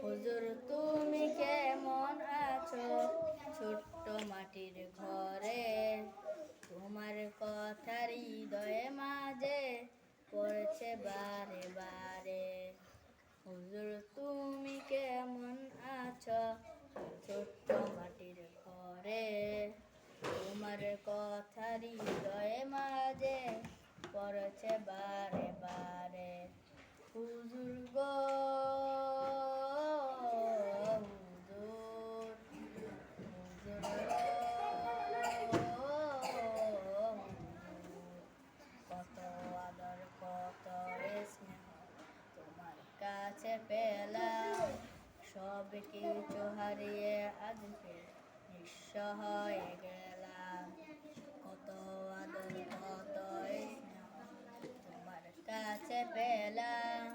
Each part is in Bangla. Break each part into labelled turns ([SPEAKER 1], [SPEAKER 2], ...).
[SPEAKER 1] হুজুর তুমি কেমন আছো ছোট্ট মাটির ঘরে? তোমার কথা হৃদয়ে মাঝে পড়ছে বারে বারে। হুজুর তুমি কেমন আছো ছোট্ট মাটির ঘরে? তোমার কথা হৃদয়ে মাঝে পড়ছে বারে বারে। হুজুর গো হুজুর, হুজুর গো হুজুর, কত আদর কত স্নেহ তোমার কাছে পেলাম, সব কিছু হারিয়ে আজকে নিঃস্ব হয়ে গেলাম। কত আদর কত স্নেহ তোমার কাছে পেলাম,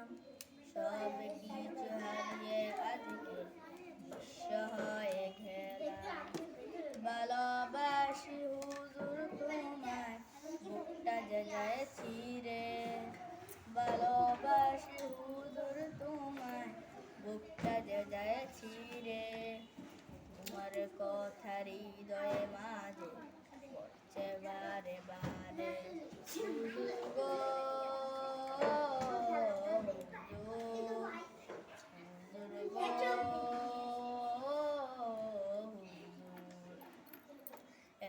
[SPEAKER 1] সব কিছু হারিয়ে আজকে নিঃস্ব হয়ে গেলাম। ভালোবাসি হুজুর তোমায়, বুকটা যে যায় ছিঁড়ে। ভালোবাসি হুজুর তোমায়, বুকটা যে যায় ছিঁড়ে। তোমার কথা হৃদয়ে মাঝে পড়ছে বারে বারে। হুজুর গো হুজুর, হুজুর গো হুজুর,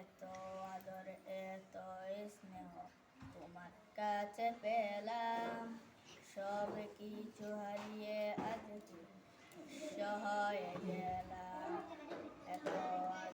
[SPEAKER 1] এত আদর এত স্নেহ তোমার কাছে পেলাম, সব কিছু হারিয়ে আজকে নিঃস্ব হয়ে গেলাম। এত